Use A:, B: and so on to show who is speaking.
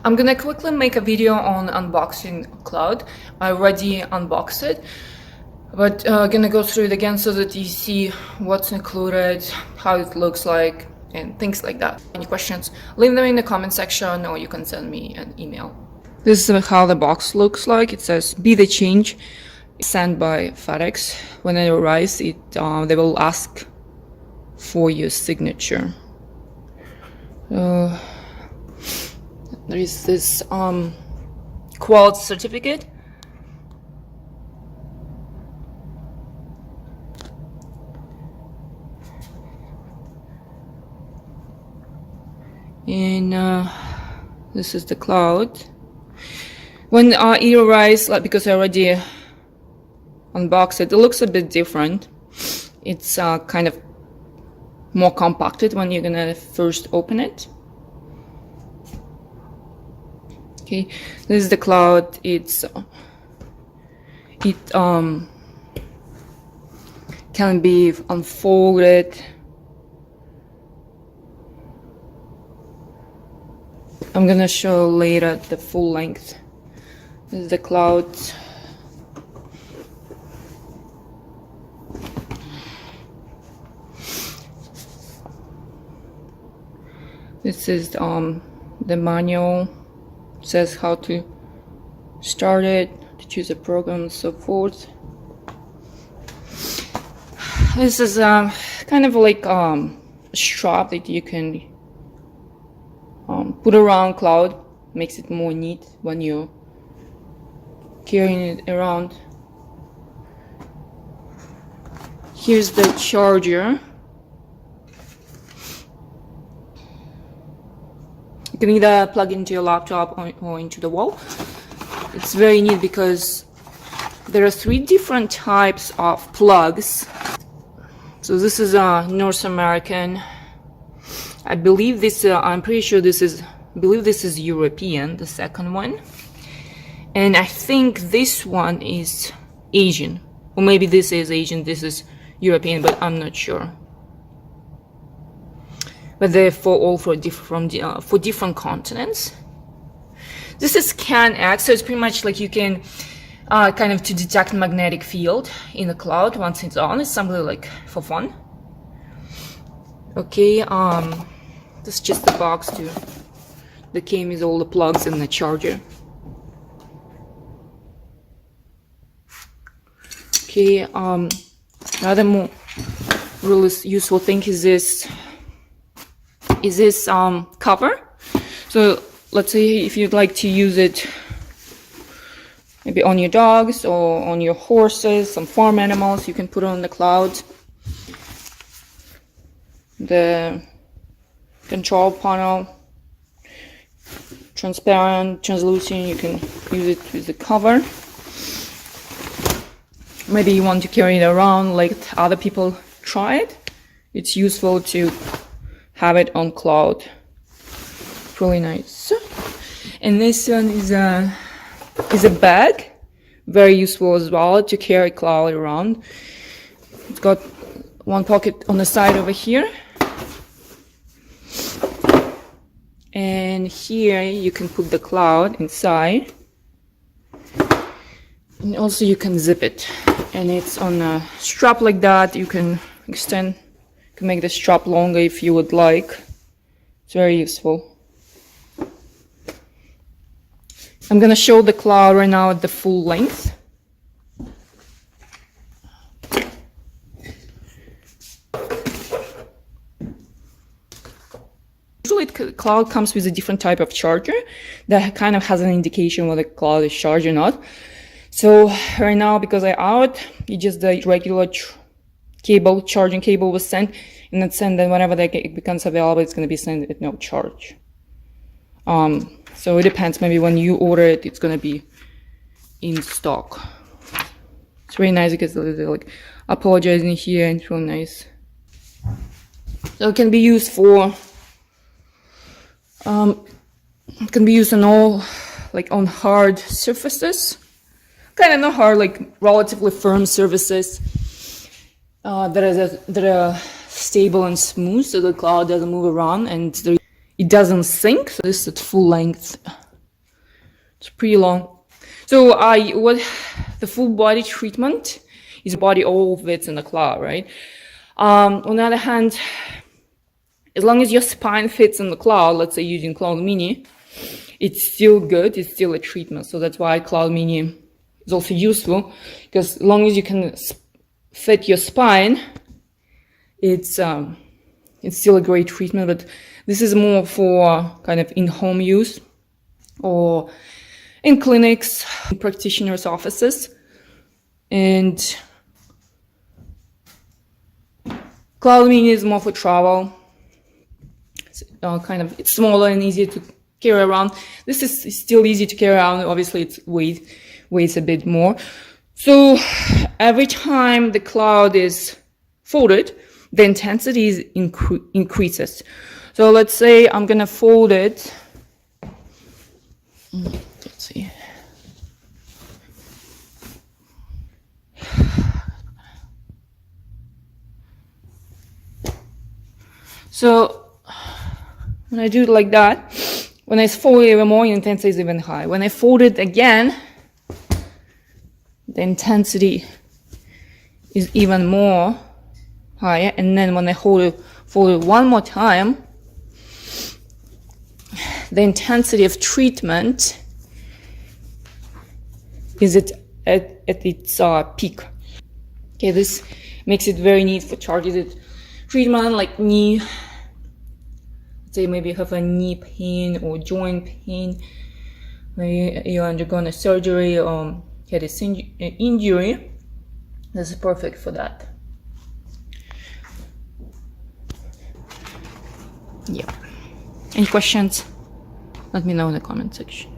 A: I'm gonna quickly make a video on unboxing Cloud. I already unboxed it, but gonna go through it again so that you see what's included, how it looks like, and things like that. Any questions, leave them in the comment section, or you can send me an email. This is how the box looks like. It says "Be the change," sent by FedEx. When it arrives, they will ask for your signature. There is this KLOUD certificate. And this is the KLOUD. When it arrives, because I already unboxed it, it looks a bit different. It's kind of more compacted when you're gonna first open it. Okay, this is the KLOUD. It can be unfolded. I'm gonna show later the full length. This is the KLOUD. This is the manual. It says how to start it, to choose a program, and so forth. This is kind of like a strap that you can put around KLOUD. Makes it more neat when you're carrying it around. Here's the charger. You can either plug into your laptop or into the wall. It's very neat because there are 3 different types of plugs. So this is a North American. I believe this. I'm pretty sure this is. I believe this is European. The second one, and I think this one is Asian, or maybe this is Asian. This is European, but I'm not sure. But they're for different continents. This is Scan X, so it's pretty much like you can kind of to detect magnetic field in the KLOUD once it's on. It's something like for fun. Okay, this is just the box that came with all the plugs and the charger. Okay, another more really useful thing is this cover. So let's say if you'd like to use it maybe on your dogs or on your horses, some farm animals, you can put it on the KLOUD. The control panel, transparent, translucent, you can use it with the cover. Maybe you want to carry it around like other people try it. It's useful to have it on KLOUD. Really nice. And this one is a bag, very useful as well to carry KLOUD around. It's got one pocket on the side over here, and here you can put the KLOUD inside, and also you can zip it, and it's on a strap like that. You can extend, you can make the strap longer if you would like. It's very useful. I'm gonna show the KLOUD right now at the full length. Usually KLOUD comes with a different type of charger that kind of has an indication whether KLOUD is charged or not. So right now, because I out, just the regular charging cable was sent, and it's sent, then whenever it becomes available, it's going to be sent at no charge. So it depends, maybe when you order it, it's going to be in stock. It's really nice because they're like apologizing here, and it's really nice. So it can be used for it can be used on all, like on hard surfaces, kind of not hard, like relatively firm surfaces that are stable and smooth, so the KLOUD doesn't move around and it doesn't sink. So this is at full length. It's pretty long. So what the full body treatment is, body all fits in the cloud, right? On the other hand, as long as your spine fits in the cloud, let's say using KLOUD Mini, it's still good, it's still a treatment. So that's why KLOUD Mini is also useful, because as long as you can fit your spine, it's still a great treatment. But this is more for kind of in-home use or in clinics, in practitioners' offices. And KLOUD Mini is more for travel. It's it's smaller and easier to carry around. This is still easy to carry around. Obviously, it weighs a bit more. So every time the KLOUD is folded, the intensity increases. So let's say I'm gonna fold it. Let's see. So when I do it like that, when I fold it even more, the intensity is even high. When I fold it again, the intensity is even more higher. And then when I fold it one more time, the intensity of treatment is at its peak. Okay, this makes it very neat for targeted treatment, like knee. Let's say maybe you have a knee pain or joint pain, maybe you're undergoing a surgery or had an injury. This is perfect for that. Yeah. Any questions? Let me know in the comment section.